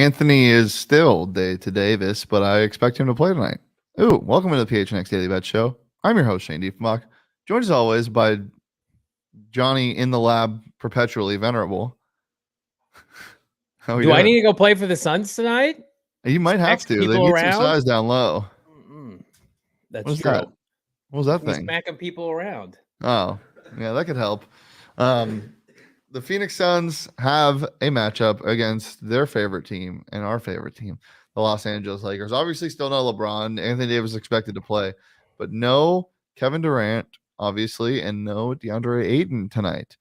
Anthony is still day to Davis, but I expect him to play tonight. Ooh, welcome to the PHNX Daily Bet Show. I'm your host, Shane Diefenbach, joined as always by Johnny in the lab, perpetually venerable. Do I need to go play for the Suns tonight? You might have to. They need some size down low. That's true. What was that thing? Smacking people around. Oh, yeah, that could help. The Phoenix Suns have a matchup against their favorite team and our favorite team, the Los Angeles Lakers. Obviously, still no LeBron. Anthony Davis is expected to play, but no Kevin Durant, obviously, and no DeAndre Ayton tonight.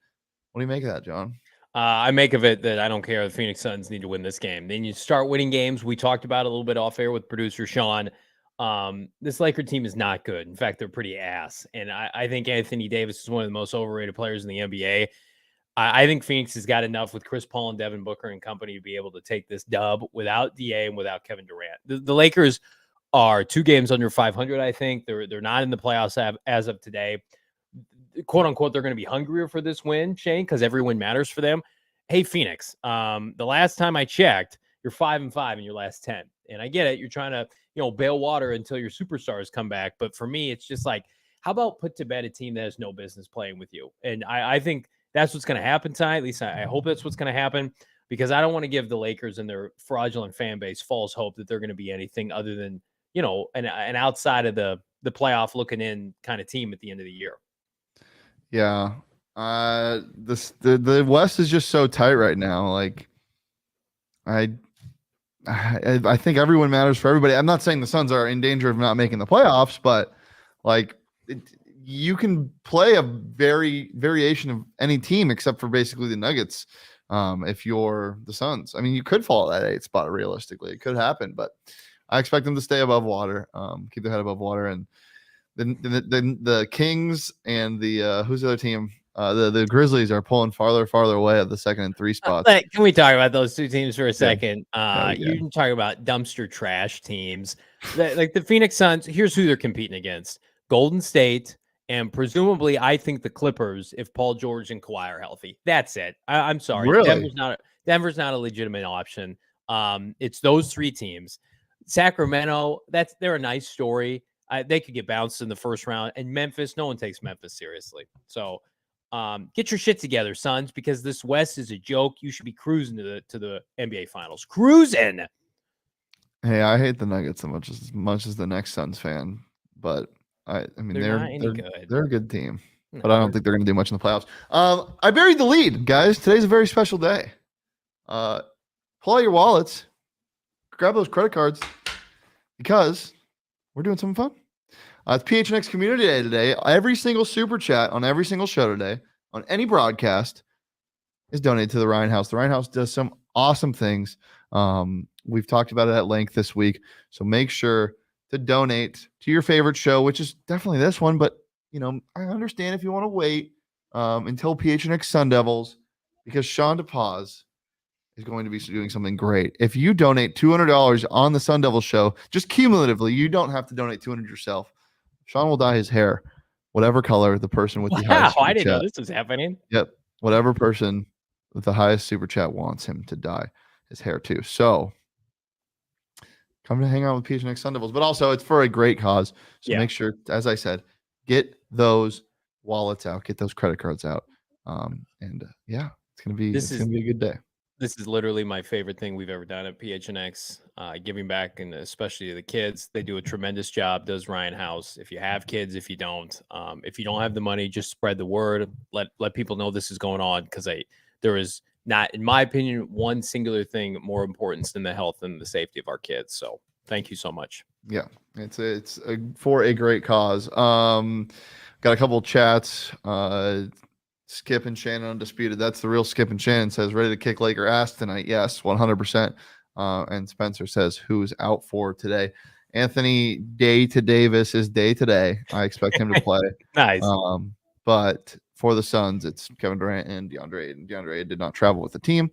What do you make of that, John? I make of it that I don't care. The Phoenix Suns need to win this game. Then you start winning games. We talked about it a little bit off air with producer Sean. This Laker team is not good. In fact, they're pretty ass. And I think Anthony Davis is one of the most overrated players in the NBA. I think Phoenix has got enough with Chris Paul and Devin Booker and company to be able to take this dub without DA and without Kevin Durant. The Lakers are 2 games under 500, I think. They're not in the playoffs as of today. Quote unquote, they're going to be hungrier for this win, Shane, because every win matters for them. Hey, Phoenix, the last time I checked, you're 5-5 in your last 10. And I get it. You're trying to, bail water until your superstars come back. But for me, it's just like, how about put to bed a team that has no business playing with you? And I think that's what's going to happen tonight. At least I hope that's what's going to happen, because I don't want to give the Lakers and their fraudulent fan base false hope that they're going to be anything other than, an outside of the playoff looking in kind of team at the end of the year. Yeah. The West is just so tight right now. Like, I think everyone matters for everybody. I'm not saying the Suns are in danger of not making the playoffs, but like you can play a variation of any team except for basically the Nuggets. If you're the Suns, I mean, you could fall at that 8th spot. Realistically, it could happen, but I expect them to stay above water, keep their head above water. And the Kings and the who's the other team? The Grizzlies are pulling farther away at the 2nd and 3 spots. Can we talk about those 2 teams for a second? You can talk about dumpster trash teams. Like the Phoenix Suns, here's who they're competing against. Golden State, and presumably, I think the Clippers, if Paul George and Kawhi are healthy. That's it. I'm sorry. Really? Denver's not a legitimate option. It's those 3 teams. Sacramento, they're a nice story. They could get bounced in the first round. And Memphis, no one takes Memphis seriously. So get your shit together, Suns, because this West is a joke. You should be cruising to the NBA Finals. Cruising. Hey, I hate the Nuggets as much as the next Suns fan, but I mean they're a good team, but I don't think they're going to do much in the playoffs. I buried the lead, guys. Today's a very special day. Pull out your wallets, grab those credit cards, because we're doing something fun. It's PHNX Community Day today. Every single super chat on every single show today, on any broadcast, is donated to the Ryan House. The Ryan House does some awesome things. We've talked about it at length this week, so make sure to donate to your favorite show, which is definitely this one. But I understand if you want to wait until PHNX Sun Devils, because Sean DePaz is going to be doing something great. If you donate $200 on the Sun Devil show, just cumulatively, you don't have to donate $200 yourself. Sean will dye his hair whatever color the person with the highest super I didn't chat. know this was happening. Yep. Whatever person with the highest super chat wants him to dye his hair too. So come to hang out with PHNX Sun Devils, but also it's for a great cause. So make sure, as I said, get those wallets out, get those credit cards out. It's gonna be a good day. This is literally my favorite thing we've ever done at PHNX, giving back, and especially to the kids. They do a tremendous job, does Ryan House. If you have kids, if you don't have the money, just spread the word. Let people know this is going on, because there is not, in my opinion, one singular thing more important than the health and the safety of our kids. So thank you so much. Yeah, it's for a great cause. Got a couple of chats. Skip and Shannon Undisputed. That's the real Skip and Shannon says, ready to kick Laker ass tonight. Yes, 100%. And Spencer says, who's out for today? Anthony Day to Davis is day today. I expect him to play. Nice. But for the Suns, it's Kevin Durant and DeAndre. And DeAndre did not travel with the team.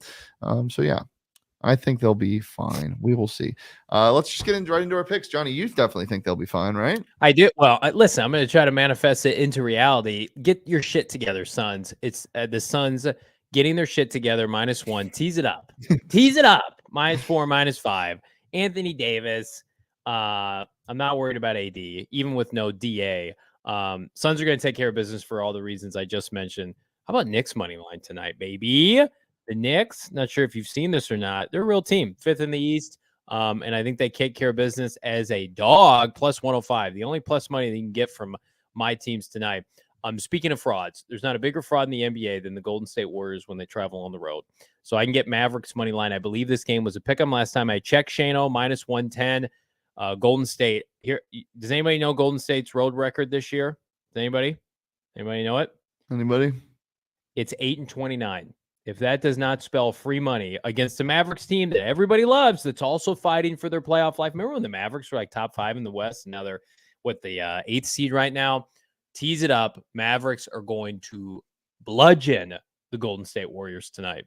I think they'll be fine. We will see. Let's just get right into our picks. Johnny, you definitely think they'll be fine, right? I do. Well, listen, I'm going to try to manifest it into reality. Get your shit together, Suns. It's the Suns getting their shit together, -1. Tease it up. Tease it up. -4, -5. Anthony Davis. I'm not worried about AD, even with no DA. Suns are going to take care of business for all the reasons I just mentioned. How about Knicks money line tonight, baby? The Knicks, not sure if you've seen this or not. They're a real team, 5th in the East. And I think they take care of business as a dog, +105. The only plus money that you can get from my teams tonight. Speaking of frauds, there's not a bigger fraud in the NBA than the Golden State Warriors when they travel on the road. So I can get Mavericks money line. I believe this game was a pick 'em last time I checked. Shano -110. Golden State here. Does anybody know Golden State's road record this year? Does anybody know it? Anybody? It's 8-29. If that does not spell free money against the Mavericks team that everybody loves, that's also fighting for their playoff life. Remember when the Mavericks were like top 5 in the West, and now they're the 8th seed right now? Tease it up. Mavericks are going to bludgeon the Golden State Warriors tonight.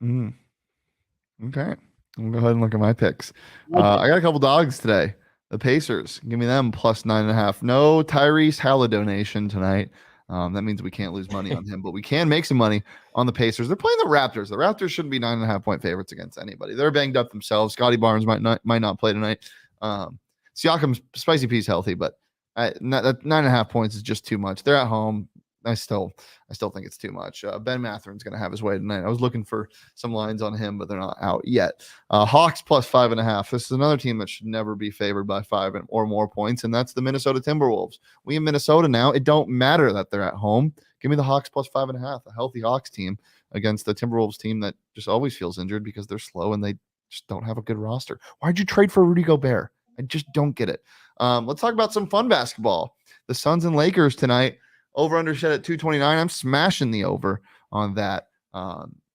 Okay. I'm going to go ahead and look at my picks. I got a couple dogs today. The Pacers. Give me them +9.5. No Tyrese Halliday tonight. That means we can't lose money on him, but we can make some money on the Pacers. They're playing the Raptors. The Raptors shouldn't be 9.5 point favorites against anybody. They're banged up themselves. Scotty Barnes might not play tonight. Siakam's Spicy P's healthy, but 9.5 points is just too much. They're at home. I still think it's too much. Ben Matherin's going to have his way tonight. I was looking for some lines on him, but they're not out yet. Hawks +5.5. This is another team that should never be favored by 5 or more points, and that's the Minnesota Timberwolves. We in Minnesota now. It don't matter that they're at home. Give me the Hawks +5.5. A healthy Hawks team against the Timberwolves team that just always feels injured because they're slow and they just don't have a good roster. Why'd you trade for Rudy Gobert? I just don't get it. Let's talk about some fun basketball. The Suns and Lakers tonight. Over under set at 229. I'm smashing the over on that.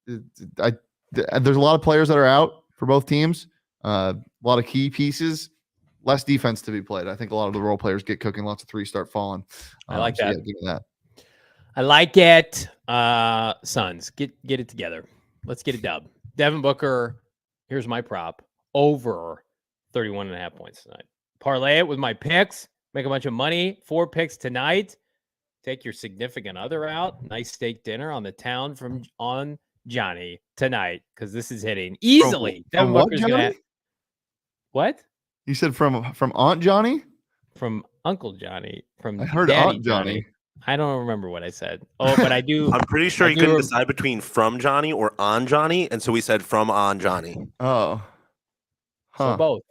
There's a lot of players that are out for both teams. A lot of key pieces. Less defense to be played. I think a lot of the role players get cooking. Lots of threes start falling. I like that. Yeah, give me that. I like it. Suns, get it together. Let's get a dub. Devin Booker. Here's my prop. Over 31.5 points tonight. Parlay it with my picks. Make a bunch of money. 4 picks tonight. Take your significant other out. Nice steak dinner on the town on Johnny tonight, because this is hitting easily. From what, Johnny? What? You said from Aunt Johnny? From Uncle Johnny. From I heard Daddy Aunt Johnny. I don't remember what I said. Oh, but I do. I'm pretty sure you couldn't decide between from Johnny or on Johnny, and so we said from on Johnny. Oh. Huh. So both.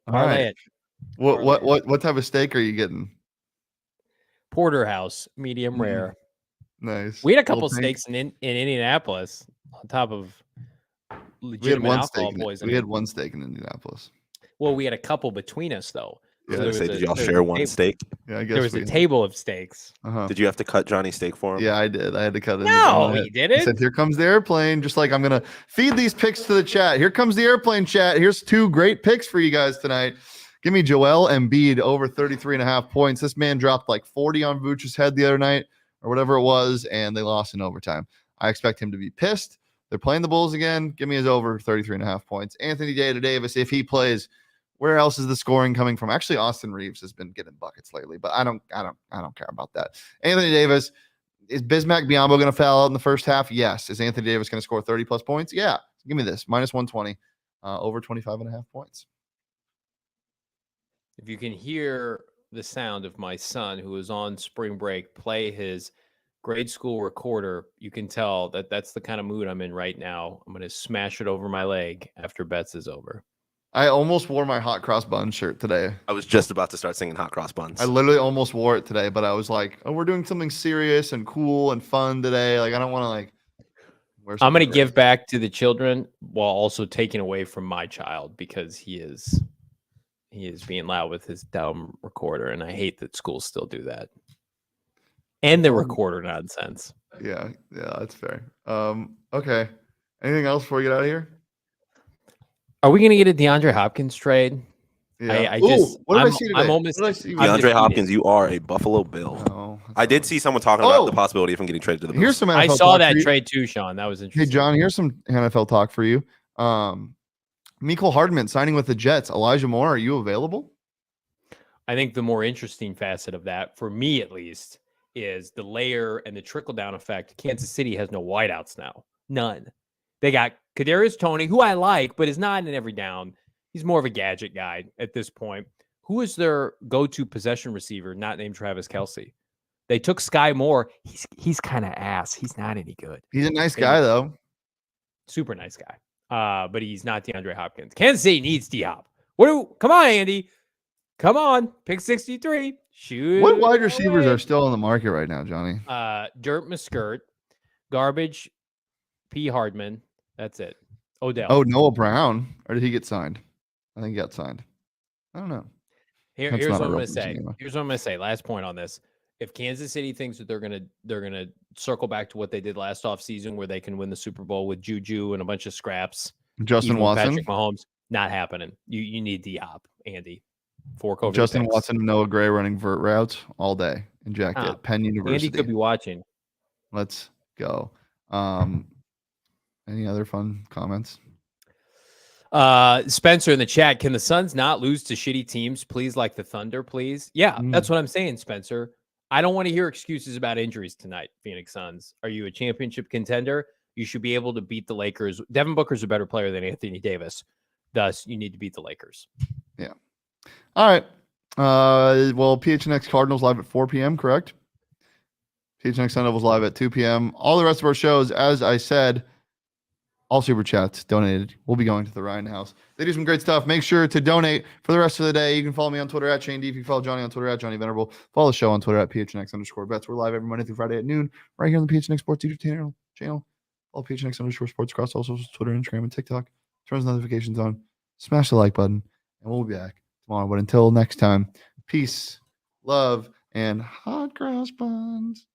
All right. What type of steak are you getting? Porterhouse, medium rare. Nice. We had a couple steaks in Indianapolis on top of legitimate alcohol poisoning. We had one steak in Indianapolis. Well, we had a couple between us, though. Yeah, did y'all share one steak? Yeah, I guess there was a table of steaks. Did you have to cut Johnny's steak for him? Yeah, I did. I had to cut it. No, he didn't. He said, "Here comes the airplane." Just like I'm gonna feed these picks to the chat. Here comes the airplane chat. Here's 2 great picks for you guys tonight. Give me Joel Embiid over 33.5 points. This man dropped like 40 on Vooch's head the other night or whatever it was, and they lost in overtime. I expect him to be pissed. They're playing the Bulls again. Give me his over 33.5 points. Anthony Davis, if he plays, where else is the scoring coming from? Actually, Austin Reeves has been getting buckets lately, but I don't care about that. Anthony Davis, is Bismack Biyombo going to foul out in the first half? Yes. Is Anthony Davis going to score 30 plus points? Yeah. Give me this -120, over 25.5 points. If you can hear the sound of my son, who is on spring break, play his grade school recorder, you can tell that that's the kind of mood I'm in right now. I'm going to smash it over my leg after bets is over. I almost wore my Hot Cross Buns shirt today. I was just about to start singing Hot Cross Buns. I literally almost wore it today, but I was like, oh, we're doing something serious and cool and fun today. Like, I don't want to wear something. I'm going to give back to the children while also taking away from my child, because he is being loud with his dumb recorder, and I hate that schools still do that. And the recorder nonsense. Yeah, that's fair. Okay. Anything else before we get out of here? Are we going to get a DeAndre Hopkins trade? Yeah. I just what did I see today? I'm almost DeAndre Hopkins, you are a Buffalo Bill. Oh, I did see someone talking about the possibility of him getting traded to the Bills. Here's some NFL I saw talk that for you. trade too, Sean. That was interesting. Hey, John, here's some NFL talk for you. Mecole Hardman signing with the Jets. Elijah Moore, are you available? I think the more interesting facet of that, for me at least, is the layer and the trickle-down effect. Kansas City has no wideouts now. None. They got Kadarius Toney, who I like, but is not in every down. He's more of a gadget guy at this point. Who is their go-to possession receiver, not named Travis Kelce? They took Sky Moore. He's kind of ass. He's not any good. He's a nice guy, though. Super nice guy. But he's not DeAndre Hopkins. Kansas City needs D-Hop. Come on, Andy. Come on. Pick 63. Shoot. What wide receivers are still on the market right now, Johnny? Dirt Muskert, Garbage, P. Hardman. That's it. Odell. Oh, Noah Brown. Or did he get signed? I think he got signed. I don't know. Here's what I'm going to say. Here's what I'm going to say. Last point on this. If Kansas City thinks that they're gonna circle back to what they did last offseason, where they can win the Super Bowl with Juju and a bunch of scraps, Justin Watson, Patrick Mahomes, not happening. You need D-Hop, Andy. Fork over Justin Watson and Noah Gray running vert routes all day in jacket. Penn University. Andy could be watching. Let's go. Any other fun comments? Spencer in the chat. Can the Suns not lose to shitty teams, please, like the Thunder, please? Yeah, that's what I'm saying, Spencer. I don't want to hear excuses about injuries tonight, Phoenix Suns. Are you a championship contender? You should be able to beat the Lakers. Devin Booker's a better player than Anthony Davis. Thus, you need to beat the Lakers. Yeah. All right. Well, PHNX Cardinals live at 4 p.m., correct? PHNX Sun Devils live at 2 p.m. All the rest of our shows, as I said, all super chats donated. We'll be going to the Ryan House. They do some great stuff. Make sure to donate for the rest of the day. You can follow me on Twitter at Shane D. If you follow Johnny on Twitter at Johnny Venerable, follow the show on Twitter at PHNX_bets. We're live every Monday through Friday at noon, right here on the PHNX Sports YouTube channel. Follow PHNX_sports across all socials, Twitter, Instagram, and TikTok. Turn those notifications on. Smash the like button, and we'll be back tomorrow. But until next time, peace, love, and hot cross buns.